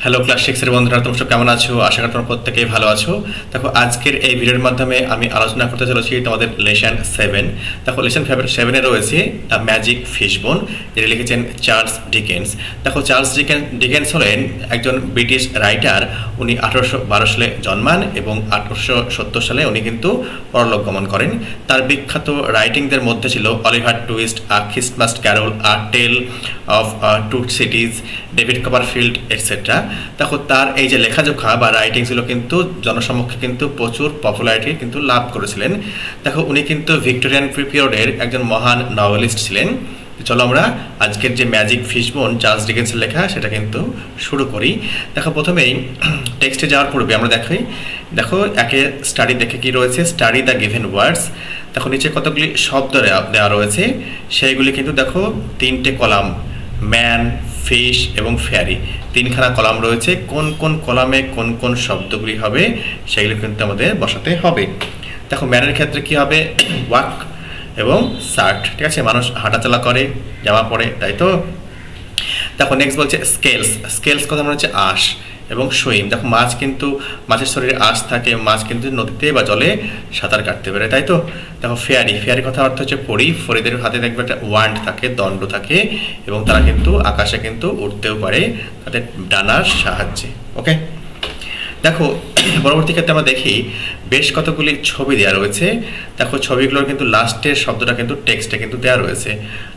Hello class 6 এর বন্ধুরা, তোমরা সব কেমন আছো? আশা করি তোমরা প্রত্যেকেই ভালো আছো। দেখো, আজকের এই ভিডিওর মাধ্যমে আমি আলোচনা করতে চলেছি তোমাদের লেসন 7। দেখো, লেসন 7-এ রয়েছে ম্যাজিক ফিশবোন, যেটা লিখেছেন চার্লস ডিকেন্স। দেখো, চার্লস ডিকেন্স হলেন একজন ব্রিটিশ রাইটার। উনি 1812 সালে জন্মান এবং 1870 সালে উনি কিন্তু পরলোক গমন করেন। তার বিখ্যাত রাইটিংদের মধ্যে ছিল Oliver Twist, a Christmas carol, a tale of two cities, David Copperfield etcetera. দেখো, তার এই যে লেখাজোখা বা রাইটিংসগুলো কিন্তু জনসমক্ষে কিন্তু প্রচুর পপুলারিটি কিন্তু লাভ করেছিলেন। দেখো, উনি কিন্তু ভিক্টোরিয়ান পিরিয়ডের একজন মহান নভেলিস্ট ছিলেন। চলো আমরা আজকের যে ম্যাজিক ফিশবোন চার্লস ডিকেন্সের লেখা সেটা কিন্তু শুরু করি। দেখো, প্রথমেই টেক্সটে যাওয়ার পূর্বে আমরা দেখো একে স্টাডি দেখে কি রয়েছে, স্টাডি দ্য গিভেন ওয়ার্ডস। দেখো, নিচে কতগুলি শব্দ দেওয়া রয়েছে, সেইগুলি কিন্তু দেখো 3টে কলাম, ম্যান, ফিশ এবং ফেয়ারি, 3খানা কলাম রয়েছে। কোন কোন কলামে কোন কোন শব্দগুলি হবে সেগুলো কিন্তু আমাদের বসাতে হবে। দেখো, ম্যানের ক্ষেত্রে কি হবে, ওয়াক এবং শার্ট, ঠিক আছে, মানুষ হাঁটাচলা করে, জামা পরে, তাই তো। দেখো, নেক্সট বলছে স্কেলস। স্কেলস কথা মনে হচ্ছে আঁশ, এবং সুইম। দেখো, মাছের শরীরে আঁশ থাকে, মাছ কিন্তু নদীতে বা জলে সাঁতার কাটতে পারে, তাই তো। দেখো, ফেয়ারি। ফেয়ারি কথা অর্থ হচ্ছে পরি। পরিদের হাতে দেখবে একটা ওয়ান্ড থাকে, দণ্ড থাকে, এবং তারা কিন্তু আকাশে কিন্তু উঠতেও পারে তাদের ডানার সাহায্যে। ওকে, দেখো পরবর্তী ক্ষেত্রে আমরা দেখি বেশ কতগুলি ছবি দেওয়া রয়েছে। দেখো, ছবিগুলোর কিন্তু লাস্টের শব্দটা কিন্তু টেক্সটে কিন্তু দেওয়া রয়েছে।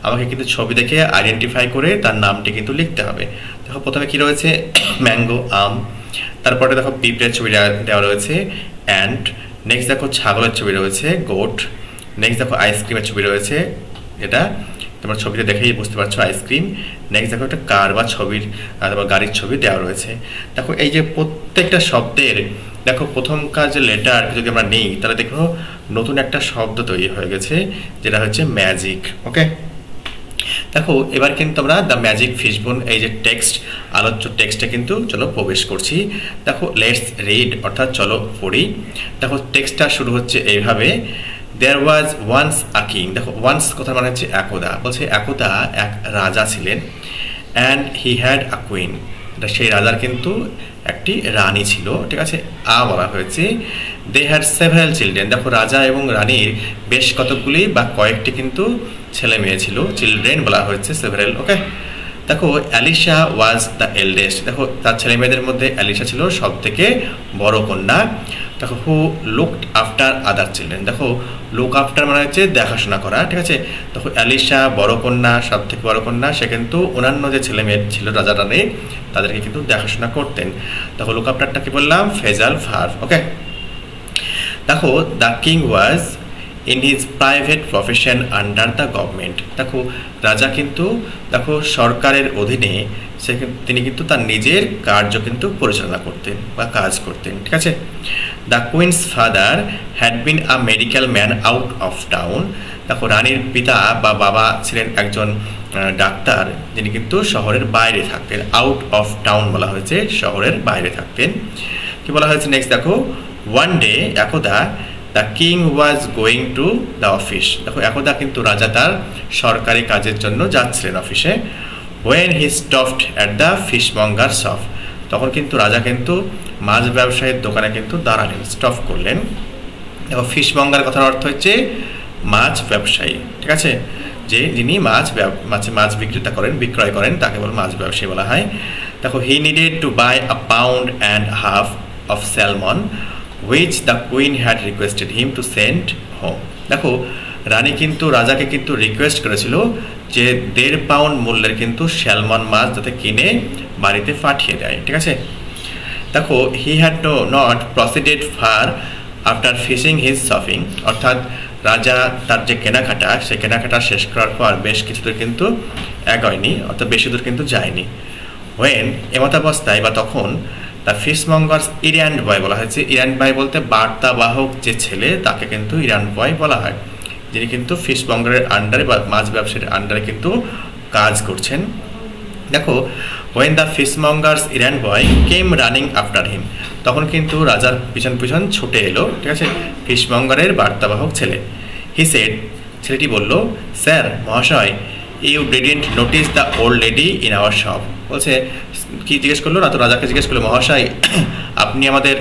আমাকে কিন্তু ছবি দেখে আইডেন্টিফাই করে তার নামটি কিন্তু লিখতে হবে। দেখো, প্রথমে কি রয়েছে, ম্যাঙ্গো, আম। তারপরে দেখো পিঁপড়ের ছবি দেওয়া রয়েছে, অ্যান্ট। নেক্সট দেখো ছাগলের ছবি রয়েছে, গোট। নেক্সট দেখো আইসক্রিমের ছবি রয়েছে, এটা তোমরা ছবিতে দেখেই বুঝতে পারছো, আইসক্রিম। নেক্সট দেখো একটা কার বা গাড়ির ছবি দেওয়া রয়েছে। দেখো, এই যে প্রত্যেকটা শব্দের দেখো প্রথমকার যে লেটার যদি আমরা নিই, তাহলে দেখো নতুন একটা শব্দ তৈরি হয়ে গেছে, যেটা হচ্ছে ম্যাজিক। ওকে, দেখো এবার কিন্তু আমরা দ্য ম্যাজিক ফিশবোন এই যে আলোচ্য টেক্সটে কিন্তু চলো প্রবেশ করছি। দেখো, লেটস রিড, অর্থাৎ চলো পড়ি। দেখো, টেক্সটটা শুরু হচ্ছে এইভাবে, দেয়ার ওয়াজ ওয়ান্স আ কিং। দেখো, ওয়ান্স কথা মানে হচ্ছে একদা, বলছে একদা এক রাজা ছিলেন, and he had a queen. সেই রাজার কিন্তু একটি রানী ছিল, ঠিক আছে, বলা হয়েছে। They had several children. দেখো, রাজা এবং রানীর বেশ কতগুলি বা কয়েকটি কিন্তু ছেলে মেয়ে ছিল, চিলড্রেন বলা হয়েছে, সেভারাল। ওকে, দেখো, অ্যালিশা ওয়াজ দ্য এল্ডেস্ট। দেখো, তার ছেলে মেয়েদের মধ্যে অ্যালিশা ছিল সব থেকে বড় কন্যা। দেখো, হু লুকড আফটার আদার চিলড্রেন। দেখো, লুক আফটার মানে হচ্ছে দেখাশোনা করা, ঠিক আছে। দেখো, অ্যালিশা বড় কন্যা, সব থেকে বড় কন্যা, সে কিন্তু অন্যান্য যে ছেলে মেয়ে ছিল রাজা রানী, তাদেরকে কিন্তু দেখাশোনা করতেন। দেখো, লুক আফটারটা কি বললাম, ফেজাল ভার্ব। ওকে, দেখো, the king was in his private profession under the government. দেখো, রাজা কিন্তু দেখো সরকারের অধীনে তিনি কিন্তু তার নিজের কার্য কিন্তু পরিচালনা করতেন বা কাজ করতেন, ঠিক আছে। The queen's father had been a medical man out of town. দেখো, রানীর পিতা বা বাবা ছিলেন একজন ডাক্তার, যিনি কিন্তু শহরের বাইরে থাকতেন। আউট অফ টাউন বলা হয়েছে, শহরের বাইরে থাকতেন। কি বলা হয়েছে নেক্সট, দেখো, ওয়ান ডে একদা the king was going to the office. দেখো, একদা কিন্তু রাজা তার সরকারি কাজের জন্য যাচ্ছিলেন অফিসে। When he stopped at the fishmonger shop. তখন কিন্তু রাজা কিন্তু মাছ ব্যবসায়ীর দোকানে কিন্তু দাঁড়ালেন, স্টপ করলেন। দেখো, ফিশমঙ্গার কথার অর্থ হচ্ছে মাছ ব্যবসায়ী, ঠিক আছে, যিনি মাছ বিক্রয় করেন তাকে বলে মাছ ব্যবসায়ী বলা হয়। দেখো, he needed to buy a pound and half of salmon which the queen had requested him to send home. দেখো, রানী কিন্তু রাজাকে কিন্তু রিকোয়েস্ট করেছিল যে 1.5 পাউন্ড মূল্যের কিন্তু স্যালমন মাছ যাতে কিনে বাড়িতে পাঠিয়ে দেয়, ঠিক আছে। দেখো, he had not proceeded far after fishing his shopping. অর্থাৎ রাজা তার যে কেনাকাটা, সেই কেনাকাটা শেষ করার পর বেশ কিছু দূর কিন্তু এগোয়নি, অর্থাৎ বেশি দূর কিন্তু যায়নি। ওয়েন এমতাবস্থায় বা তখন দ্য ফিশমঙ্গার্স ইরান্ড বয় বলা হয়েছে। ইরান্ড বয় বলতে বার্তাবাহক যে ছেলে, তাকে কিন্তু ইরান্ড বয় বলা হয়, যিনি কিন্তু ফিশমঙ্গারের আন্ডারে বা মাছ ব্যবসায়ীর আন্ডারে কিন্তু কাজ করছেন। দেখো, when the fishmonger's errand boy came running after him. তখন কিন্তু রাজার পিছন পিছন ছুটে এলো, ঠিক আছে, ফিশমঙ্গারের বার্তাবাহক ছেলে। হি সেড, ছেলেটি বলল, স্যার মহাশয়, you didn't notice the old lady in our shop. বলছে কি জিজ্ঞেস করলো না তো, রাজাকে জিজ্ঞেস করলো, মহাশয় আপনি আমাদের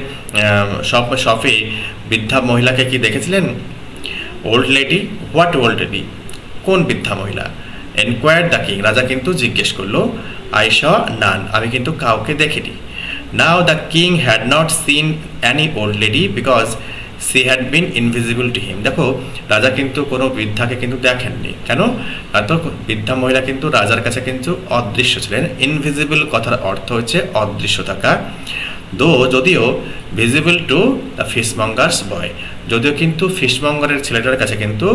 শপে বৃদ্ধা মহিলাকে কি দেখেছিলেন? Old lady, what old lady, কোন বৃদ্ধা মহিলা? এনকোয়ার্ড দ্য কিং, রাজা কিন্তু জিজ্ঞেস করলো। আই শ নান, আমি কিন্তু কাউকে দেখিনি। Now the king had not seen any old lady because she had been invisible to him. দেখো রাজা কিন্তু কোনো বৃদ্ধাকে কিন্তু দেখেননি। কেন? তো বৃদ্ধা মহিলা কিন্তু রাজার কাছে কিন্তু অদৃশ্য ছিলেন। ইনভিজিবল কথার অর্থ হচ্ছে অদৃশ্য থাকা। যদিও ভিজিবল টু দ্য ফিশমঙ্গার্স বয়, যদিও কিন্তু ফিশমঙ্গারের ছেলেটার কাছে কিন্তু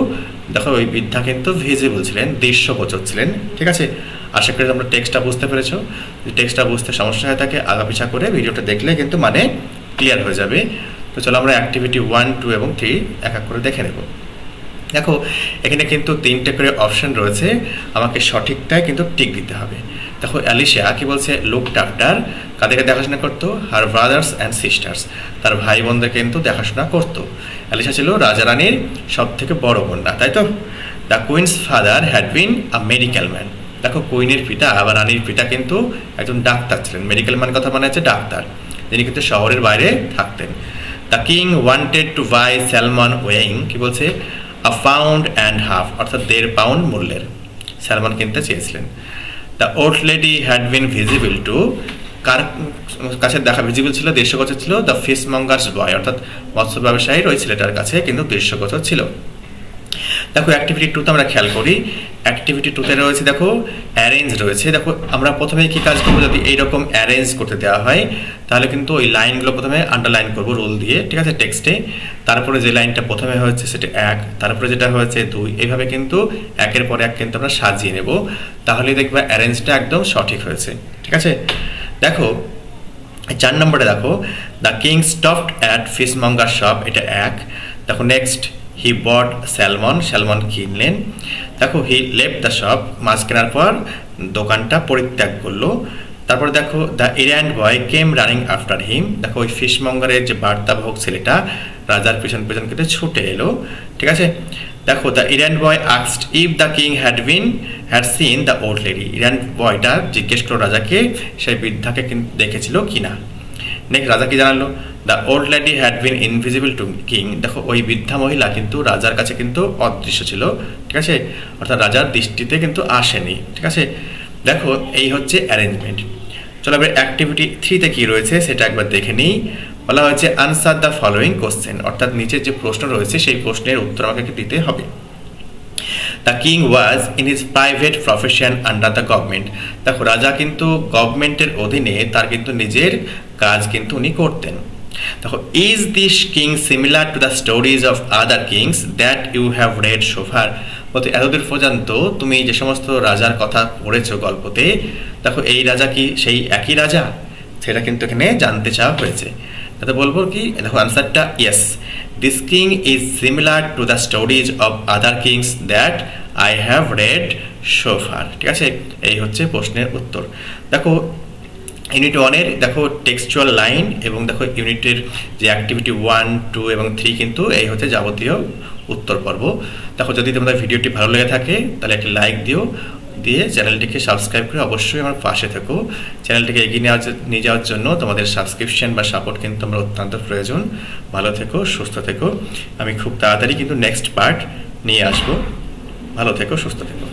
দেখো ওই বৃদ্ধা কিন্তু ভিজিবল ছিলেন, দৃশ্যগোচর ছিলেন। ঠিক আছে, আশা করি তোমরা টেক্সটটা বুঝতে পেরেছো। যদি টেক্সটটা বুঝতে সমস্যা হয়ে থাকে আগাপিছা করে ভিডিওটা দেখলে কিন্তু মানে ক্লিয়ার হয়ে যাবে। তো চলো আমরা অ্যাক্টিভিটি 1, 2 এবং 3 এক এক করে দেখে নেব। দেখো এখানে কিন্তু 3টে করে অপশন রয়েছে, আমাকে সঠিকটাই কিন্তু টিক দিতে হবে। দেখো অ্যালিশিয়া কি বলছে, লুকড আফটার, কাদেরকে দেখাশোনা করতো? হার ব্রাদার্স অ্যান্ড সিস্টার্স, তার ভাই বোনদের কিন্তু দেখাশোনা করতো। অ্যালিশিয়া ছিল রাজা রানীর সব থেকে বড় কন্যা, তাই তো? The queen's father had been a medical man, দেখো কুইনের পিতা বা রানীর পিতা কিন্তু একজন ডাক্তার ছিলেন। মেডিকেল ম্যান কথা মানে হচ্ছে ডাক্তার, যিনি কিন্তু শহরের বাইরে থাকতেন। The king wanted to buy salmon weighing, কি বলছে? আ পাউন্ড অ্যান্ড হাফ, অর্থাৎ 1.5 পাউন্ড মূল্যের স্যালমন কিনতে চেয়েছিলেন। The old lady had been visible to, কার কাছে দেখা ভিজিবল ছিল? দৃশ্যগোচর ছিল। দ্য ফিশমঙ্গার্স বয়, অর্থাৎ মৎস্য ব্যবসায়ীর ওই ছেলেটার কাছে কিন্তু দৃশ্যগোচর ছিল। দেখো অ্যাক্টিভিটি 2তে আমরা খেয়াল করি। অ্যাক্টিভিটি 2তে রয়েছে দেখো অ্যারেঞ্জ রয়েছে। দেখো আমরা প্রথমে কি কাজ করবো, যদি এইরকম অ্যারেঞ্জ করতে দেওয়া হয় তাহলে কিন্তু ওই লাইনগুলো প্রথমে আন্ডারলাইন করবো রুল দিয়ে, ঠিক আছে, টেক্সটে। তারপরে যে লাইনটা প্রথমে হয়েছে সেটা 1, তারপরে যেটা হয়েছে 2, এইভাবে কিন্তু একের পর এক কিন্তু আমরা সাজিয়ে নেব, তাহলে দেখবা অ্যারেঞ্জটা একদম সঠিক হয়েছে। ঠিক আছে, দেখো 4 নম্বরে দেখো the king stopped at fishmonger shop, এটা 1। দেখো next he bought salmon, salmon কিনলেন। দেখো হি লেফট দ্য শপ, মাছ কেনার পর দোকানটা পরিত্যাগ করলো। তারপরে দেখো the errand boy came running after him, দেখো ওই ফিশমঙ্গারের যে বার্তাবাহক ছেলেটা রাজার পিছন পিছন কিন্তু ছুটে এলো। ঠিক আছে, দেখো the errand boy asked if the king had seen the old lady, errand বয়টা জিজ্ঞেস করলো রাজাকে সেই বৃদ্ধাকে দেখেছিল কিনা। নেক্সট রাজা কি জানালো? The old lady had been invisible two king, দেখো ওই বৃদ্ধা মহিলা কিন্তু রাজার কাছে কিন্তু অদৃশ্য ছিল। ঠিক আছে, অর্থাৎ রাজার দৃষ্টিতে কিন্তু আসেনি। ঠিক আছে, দেখো এই হচ্ছে অ্যারেঞ্জমেন্ট। চলো এবার অ্যাক্টিভিটি 3তে কি রয়েছে সেটা একবার দেখে নিই। বলা হয়েছে আনসার দ্য ফলোয়িং কোশ্চেন, অর্থাৎ নিচের যে প্রশ্ন রয়েছে সেই প্রশ্নের উত্তর আমাকে দিতে হবে। The king was in his private profession under the government, দেখো রাজা কিন্তু গভর্নমেন্টের অধীনে তার কিন্তু নিজের কাজ কিন্তু উনি করতেন। দেখো is this king similar to the stories of other kings that you have read so far, বলতে এতদূর পর্যন্ত তুমি যে সমস্ত রাজার কথা পড়েছো গল্পতে, দেখো এই রাজা কি সেই একই রাজা, সেটা কিন্তু এখানে জানতে চাওয়া হয়েছে। তাতে বলবো কি, দেখো আনসারটা yes, this king is similar to the stories of other kings that I have read so far. ঠিক আছে, এই হচ্ছে প্রশ্নের উত্তর। দেখো ইউনিট 1-এর দেখো টেক্সচুয়াল লাইন এবং দেখো ইউনিটের যে অ্যাক্টিভিটি 1, 2 এবং 3 কিন্তু এই হচ্ছে যাবতীয় উত্তর পর্ব। দেখো যদি তোমাদের ভিডিওটি ভালো লেগে থাকে তাহলে একটি লাইক দিয়ে চ্যানেলটিকে সাবস্ক্রাইব করে অবশ্যই আমার পাশে থেকো। চ্যানেলটিকে এগিয়ে নিয়ে যাওয়ার জন্য তোমাদের সাবস্ক্রিপশন বা সাপোর্ট কিন্তু আমার অত্যন্ত প্রয়োজন। ভালো থেকো, সুস্থ থেকো। আমি খুব তাড়াতাড়ি কিন্তু নেক্সট পার্ট নিয়ে আসবো। ভালো থেকো, সুস্থ থেকো।